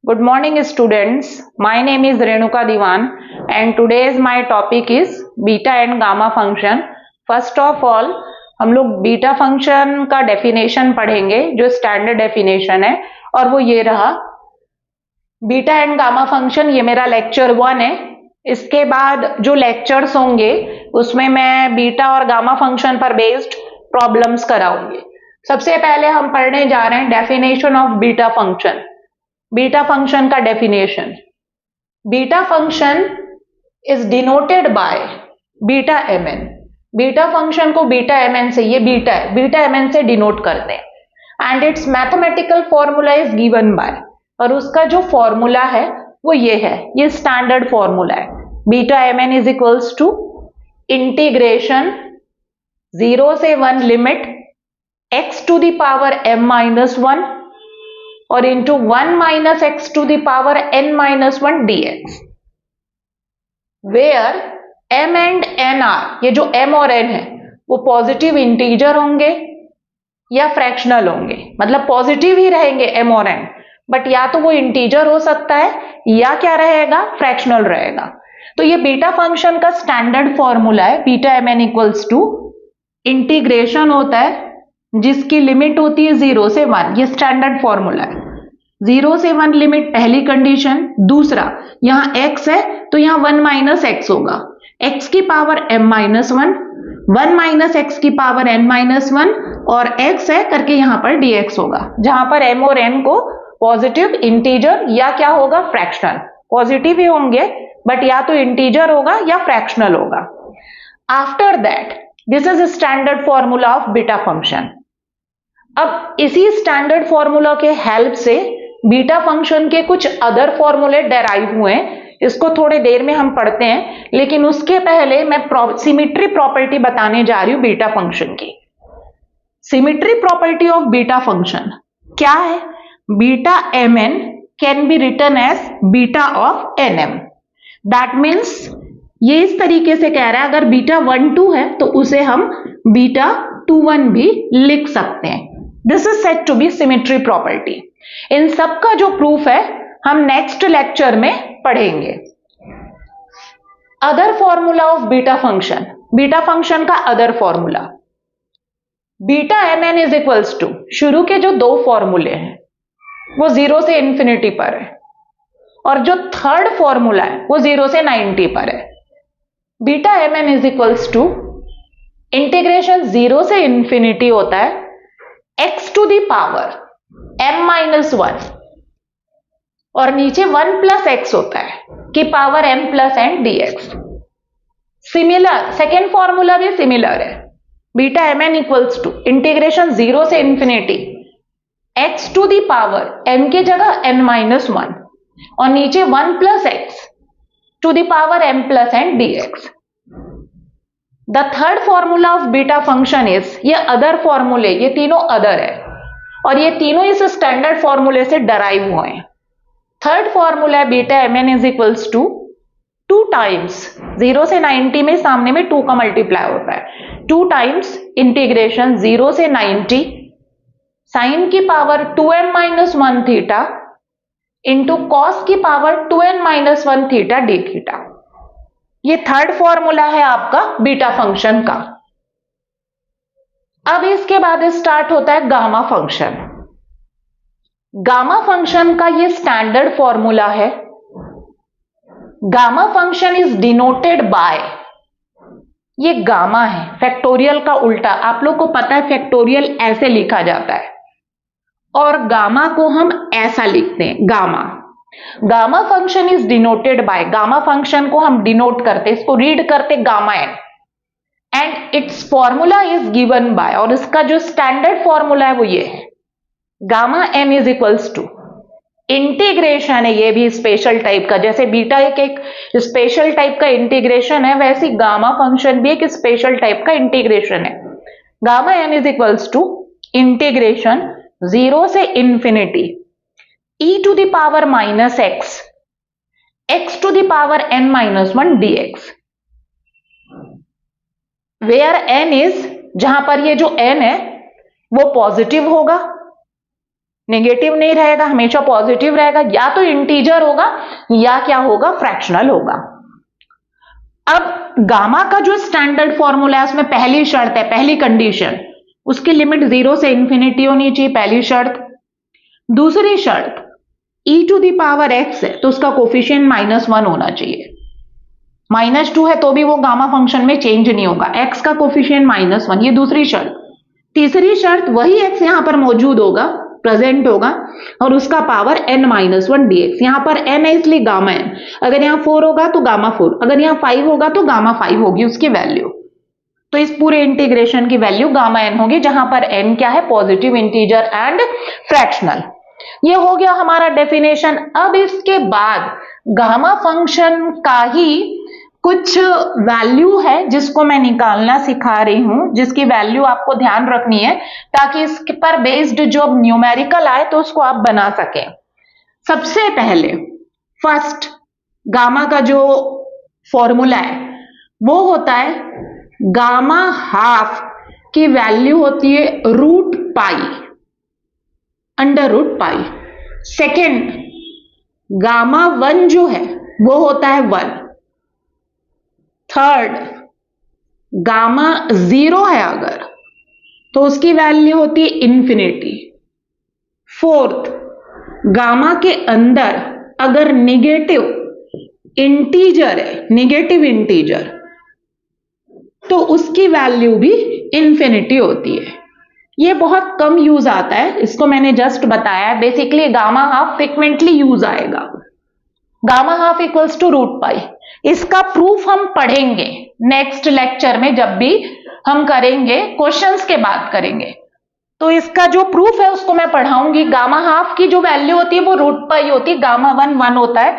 Good morning students. My name is Renuka Diwan and today's my topic is beta and gamma function. First of all हम लोग beta function का definition पढ़ेंगे जो standard definition है और वो ये रहा बीटा एंड गामा फंक्शन। ये मेरा लेक्चर 1 है। इसके बाद जो लेक्चर्स होंगे उसमें मैं बीटा और गामा फंक्शन पर बेस्ड प्रॉब्लम्स कराऊंगी। सबसे पहले हम पढ़ने जा रहे हैं definition of beta function. Beta function का definition, beta function is denoted by beta M N. Beta function को बीटा एम एन से, ये बीटा है, बीटा एम एन से डिनोट करते हैं and it's mathematical formula is given by, और उसका जो फॉर्मूला है वो ये है, ये स्टैंडर्ड फॉर्मूला है। Beta M N is equals to integration 0 से 1 limit x to the power m minus 1 और into 1 minus x to the power n minus 1 dx, where m and n are, ये जो m और n है वो positive integer होंगे या fractional होंगे, मतलब पॉजिटिव ही रहेंगे m और n, बट या तो वो इंटीजर हो सकता है या क्या रहेगा, फ्रैक्शनल रहेगा। तो ये बीटा फंक्शन का स्टैंडर्ड फॉर्मूला है। Beta M N equals to integration होता है जिसकी लिमिट होती है 0 से 1, ये स्टैंडर्ड फॉर्मूला है। 0 से 1 लिमिट पहली कंडीशन। दूसरा, यहां x है तो यहां 1 माइनस एक्स होगा, x की power m minus 1, 1 minus x की पावर n माइनस 1 और x है करके यहां पर dx होगा, जहां पर m और n को पॉजिटिव, इंटीजर या क्या होगा, फ्रैक्शनल। पॉजिटिव ही होंगे बट या तो इंटीजर होगा या फ्रैक्शनल होगा। After that this is standard formula of beta function. अब इसी स्टैंडर्ड फॉर्मूला के हेल्प से बीटा फंक्शन के कुछ अदर फॉर्मूले डेराइव हुए हैं, इसको थोड़ी देर में हम पढ़ते हैं, लेकिन उसके पहले मैं सिमेट्री प्रॉपर्टी बताने जा रही हूं बीटा फंक्शन की। Symmetry property of beta function क्या है? Beta M N can be written as beta of N M. That means ये इस तरीके से कह रहा है, अगर बीटा 1 2 है तो उसे हम बीटा 2 1 भी लिख सकते हैं। This is said to be symmetry property. इन सब का जो प्रूफ है हम नेक्स्ट लेक्चर में पढ़ेंगे। Other formula of beta function, beta function का other formula, beta M N is equals to, शुरू के जो दो फॉर्मूले हैं वो 0 से इंफिनिटी पर है और जो थर्ड फॉर्मूला है वो 0 से 90 पर है। Beta M N is equals to integration 0 से इंफिनिटी होता है x to the power m minus 1 और नीचे 1 प्लस एक्स होता है कि power m plus n dx। Similar second formula भी सिमिलर है। Beta M N equals to integration 0 से infinity x to the power m की जगह n माइनस 1 और नीचे 1 plus x to the power m plus n dx। The third formula of beta function is, ये other फॉर्मूले, ये तीनों other है और ये तीनों इस स्टैंडर्ड फॉर्मूले से डराइव हुए हैं। थर्ड फॉर्मूला है beta M N is equals to 2 times 0 से 90 में सामने में 2 का मल्टीप्लाई होता है, 2 टाइम्स इंटीग्रेशन 0 से 90 साइन की power 2m minus 1 theta into cos की power 2n minus 1 theta D theta. ये थर्ड फॉर्मूला है आपका बीटा फंक्शन का। अब इसके बाद स्टार्ट होता है गामा फंक्शन। गामा फंक्शन का ये स्टैंडर्ड फॉर्मूला है। Gamma function is denoted bye, ये गामा है, फैक्टोरियल का उल्टा, आप लोग को पता है फैक्टोरियल ऐसे लिखा जाता है और गामा को हम ऐसा लिखते हैं, gamma. Gamma function is denoted by, gamma function को हम डिनोट करते, इसको रीड करते gamma N and its formula is given by, और इसका जो स्टैंडर्ड फॉर्मूला है वो ये है, gamma N is equals to integration है, ये भी स्पेशल टाइप का, जैसे बीटा एक स्पेशल टाइप का इंटीग्रेशन है वैसे गामा फंक्शन भी एक स्पेशल टाइप का इंटीग्रेशन है। Gamma N is equals to integration 0 से infinity e to the power minus x, x to the power n minus 1 dx, where n is, जहां पर ये जो n है वो पॉजिटिव होगा नेगेटिव नहीं रहेगा, हमेशा पॉजिटिव रहेगा, या तो इंटीजर होगा या क्या होगा, फ्रैक्शनल होगा। अब गामा का जो स्टैंडर्ड फॉर्मूला है उसमें पहली शर्त है, पहली कंडीशन, उसकी लिमिट 0 से इंफिनिटी होनी चाहिए, पहली शर्त। दूसरी शर्त, e to the power x है तो उसका कोफिशिएंट -1 होना चाहिए, -2 है तो भी वो गामा फंक्शन में चेंज नहीं होगा, x का कोफिशिएंट -1, ये दूसरी शर्त। तीसरी शर्त, वही x यहां पर मौजूद होगा, प्रेजेंट होगा, और उसका पावर n-1 dx, यहां पर n है इसलिए गामा n, अगर यहां 4 होगा तो गामा 4, अगर यहां 5 होगा तो गामा 5 होगी उसकी वैल्यू। तो इस पूरे इंटीग्रेशन की वैल्यू गामा n होगी, जहां पर n क्या है, पॉजिटिव इंटीजर एंड फ्रैक्शनल। ये हो गया हमारा डेफिनेशन। अब इसके बाद गामा फंक्शन का ही कुछ वैल्यू है जिसको मैं निकालना सिखा रही हूं, जिसकी वैल्यू आपको ध्यान रखनी है ताकि इस पर बेस्ड जो न्यूमेरिकल आए तो उसको आप बना सकें। सबसे पहले फर्स्ट गामा का जो फॉर्मूला है वो होता है, गामा हाफ की वैल्यू होती है √π, √π। सेकेंड, गामा 1 जो है वो होता है 1। थर्ड, गामा 0 है अगर तो उसकी वैल्यू होती है इंफिनिटी। फोर्थ, गामा के अंदर अगर नेगेटिव इंटीजर है, नेगेटिव इंटीजर, तो उसकी वैल्यू भी इंफिनिटी होती है। ये बहुत कम यूज आता है, इसको मैंने जस्ट बताया। Basically gamma half frequently use आएगा, गामा हाफ इक्वल्स टू √π। इसका प्रूफ हम पढ़ेंगे नेक्स्ट लेक्चर में, जब भी हम करेंगे क्वेश्चंस के बाद करेंगे, तो इसका जो प्रूफ है उसको मैं पढ़ाऊंगी। गामा हाफ की जो वैल्यू होती है वो √π होती है, गामा 1 होता है,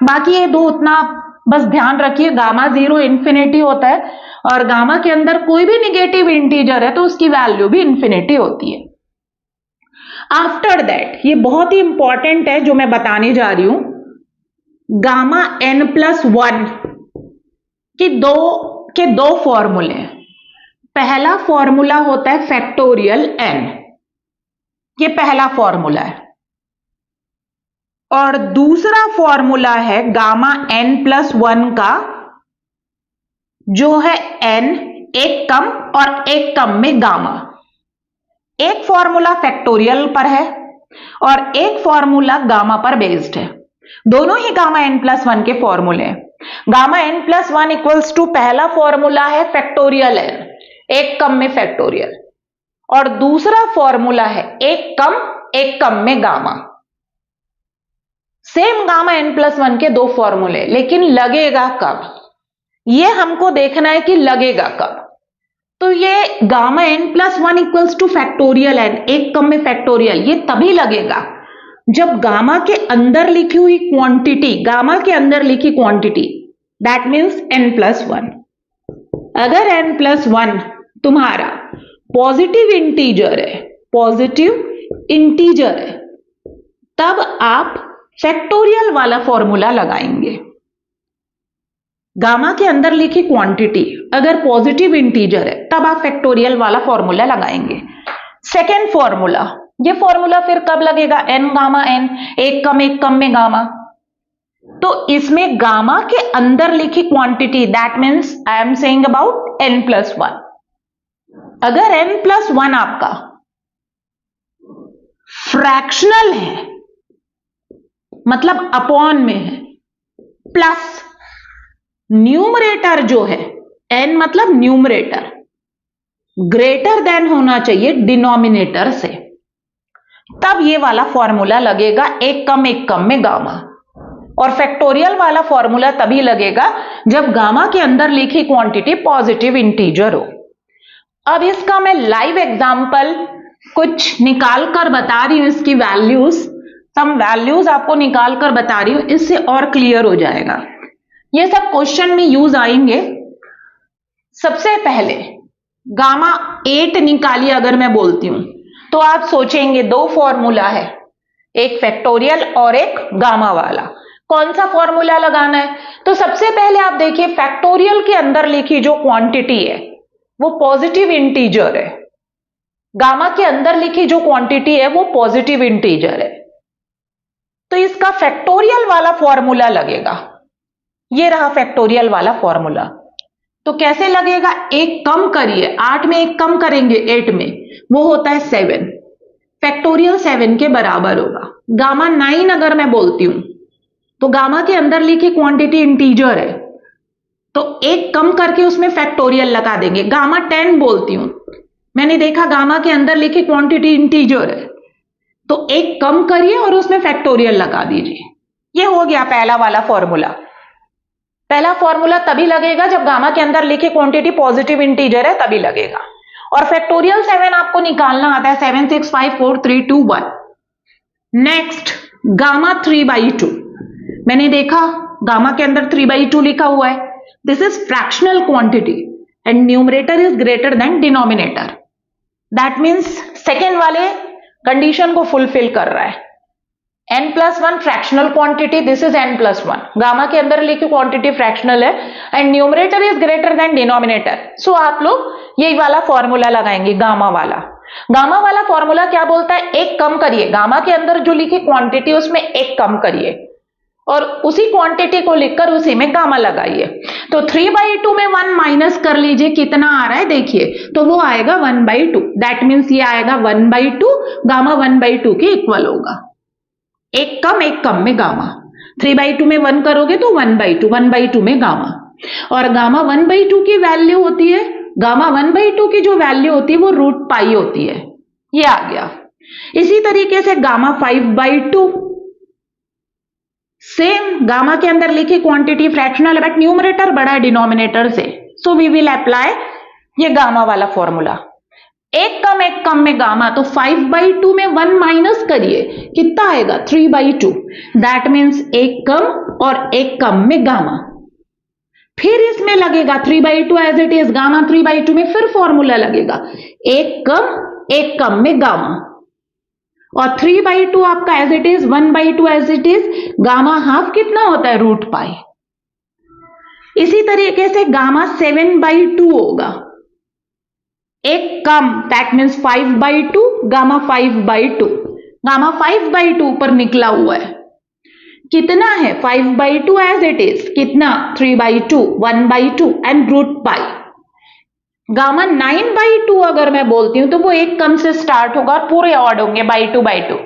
बाकी ये दो उतना बस ध्यान रखिए। गामा 0 इंफिनिटी होता है और गामा के अंदर कोई भी नेगेटिव इंटीजर है तो उसकी वैल्यू भी इंफिनिटी होती है। आफ्टर दैट, ये बहुत ही इंपॉर्टेंट है जो मैं बताने जा रही हूं, गामा n+1 के दो फॉर्मूले हैं। पहला फॉर्मूला होता है फैक्टोरियल n, ये पहला फॉर्मूला है, और दूसरा फॉर्मूला है गामा n+1 का, जो है n एक कम और एक कम में गामा। एक फॉर्मूला फैक्टोरियल पर है और एक फॉर्मूला गामा पर बेस्ड है, दोनों ही गामा n+1 के फॉर्मूले हैं। गामा n+1 इक्वल्स टू, पहला फॉर्मूला है फैक्टोरियल n, एक कम में फैक्टोरियल, और दूसरा फॉर्मूला है एक कम में गामा। सेम गामा n+1 के दो फॉर्मूले, लेकिन लगेगा कब, ये हमको देखना है कि लगेगा कब। तो ये gamma n+1 equals two factorial n, एक कम में फैक्टोरियल, ये तभी लगेगा जब गामा के अंदर लिखी हुई क्वांटिटी, गामा के अंदर लिखी क्वांटिटी, दैट मीन्स n+1, अगर n+1 तुम्हारा पॉजिटिव इंटीजर है, पॉजिटिव इंटीजर है, तब आप फैक्टोरियल वाला फॉर्मूला लगाएंगे। गामा के अंदर लिखी क्वांटिटी अगर पॉजिटिव इंटीजर है तब आप फैक्टोरियल वाला फॉर्मूला लगाएंगे। सेकेंड फॉर्मूला, ये फॉर्मूला फिर कब लगेगा, n गामा n, एक कम में गामा। तो इसमें गामा के अंदर लिखी quantity, that means I am saying about n+1। अगर n+1 आपका फ्रैक्शनल है, मतलब अपॉन में है, प्लस न्यूमरेटर जो है n मतलब न्यूमरेटर ग्रेटर देन होना चाहिए डिनोमिनेटर से, तब ये वाला फॉर्मूला लगेगा एक कम में गामा। और फैक्टोरियल वाला फॉर्मूला तभी लगेगा जब गामा के अंदर लिखी क्वांटिटी पॉजिटिव इंटीजर हो। अब इसका मैं लाइव एग्जांपल कुछ निकाल कर बता रही हूं, इसकी वैल्यूज, सम वैल्यूज आपको निकाल कर बता रही हूं, इससे और क्लियर हो जाएगा। ये सब क्वेश्चन में यूज आएंगे। सबसे पहले गामा 8 निकालिए अगर मैं बोलती हूं तो आप सोचेंगे दो फॉर्मूला है, एक फैक्टोरियल और एक गामा वाला, कौन सा फॉर्मूला लगाना है। तो सबसे पहले आप देखिए फैक्टोरियल के अंदर लिखी जो क्वांटिटी है वो पॉजिटिव इंटीजर है, गामा के अंदर लिखी जो क्वांटिटी है वो पॉजिटिव इंटीजर है, तो इसका फैक्टोरियल वाला फॉर्मूला लगेगा। ये रहा फैक्टोरियल वाला फॉर्मूला। तो कैसे लगेगा, एक कम करिए, 8 में एक कम करेंगे 8 में, वो होता है 7, फैक्टोरियल 7 के बराबर होगा। गामा 9 अगर मैं बोलती हूं तो गामा के अंदर लिखी क्वांटिटी इंटीजर है, तो एक कम करके उसमें फैक्टोरियल लगा देंगे। गामा 10 बोलती हूं, मैंने देखा गामा के अंदर लिखी क्वांटिटी इंटीजर है, तो एक कम करिए और उसमें फैक्टोरियल लगा दीजिए। ये हो गया पहला वाला फॉर्मूला। पहला फॉर्मूला तभी लगेगा जब गामा के अंदर लिखी क्वांटिटी पॉजिटिव इंटीजर है, तभी लगेगा। और फैक्टोरियल 7 आपको निकालना आता है 7 6 5 4 3 2 1। नेक्स्ट गामा 3/2, मैंने देखा गामा के अंदर 3/2 लिखा हुआ है। This is fractional quantity and numerator is greater than denominator. That means second वाले कंडीशन को फुलफिल कर रहा है। n+1 fractional quantity, this is n+1। Gamma के अंदर लिखी क्वांटिटी फ्रैक्शनल है and numerator is greater than denominator. So आप लोग यही वाला फॉर्मूला लगाएंगे, गामा वाला। गामा वाला फॉर्मूला क्या बोलता है, एक कम करिए, गामा के अंदर जो लिखी क्वांटिटी उसमें एक कम करिए और उसी क्वांटिटी को लिखकर उसी में गामा लगाइए। तो 3/2 में 1 माइनस कर लीजिए, कितना आ रहा है देखिए, तो वो आएगा 1/2। दैट मीन्स ये आएगा 1/2, गामा 1/2 के इक्वल होगा। एक कम में गामा, 3/2 में 1 करोगे तो 1/2, 1/2 में गामा। और गामा 1/2 की वैल्यू होती है, गामा 1/2 की जो वैल्यू होती है वो √π होती है। ये आ गया। इसी तरीके से गामा 5/2, सेम गामा के अंदर लिखी क्वांटिटी फ्रैक्शनल है बट न्यूमरेटर बड़ा है डिनोमिनेटर से, सो वी विल अप्लाई ये गामा वाला फॉर्मूला। एक कम में गामा, तो 5/2 में 1 माइनस करिए, कितना आएगा 3/2। दैट मीन्स एक कम और एक कम में गामा। फिर इसमें लगेगा 3/2 एज इट इज, गामा 3/2 में फिर फॉर्मूला लगेगा, एक कम में गामा। और 3/2 आपका as it is, 1/2 as it is, gamma half कितना होता है √π। इसी तरीके से गामा 7/2 होगा, एक कम, दैट मीन्स 5/2, गामा 5/2। गामा 5/2 पर निकला हुआ है, कितना है 5/2 एज इट इज, कितना 3/2, 1/2 एंड √π। गामा 9/2 अगर मैं बोलती हूं तो वो एक कम से स्टार्ट होगा और पूरे ऑड होंगे by2।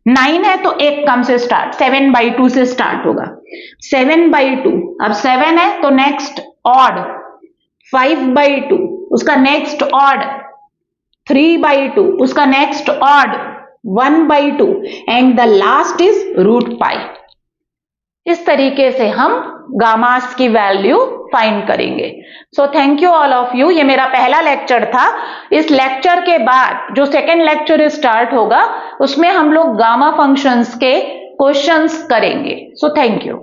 9 है तो एक कम से स्टार्ट, 7/2 से स्टार्ट होगा, 7/2। अब 7 है तो नेक्स्ट ऑड 5/2, उसका नेक्स्ट ऑड 3/2, उसका next odd 1/2 and the last is √π। इस तरीके से हम गामास की वैल्यू फाइंड करेंगे। So thank you all of you. ये मेरा पहला लेक्चर था। इस लेक्चर के बाद जो सेकेंड लेक्चर स्टार्ट होगा उसमें हम लोग गामा फंक्शंस के क्वेश्चंस करेंगे। So thank you.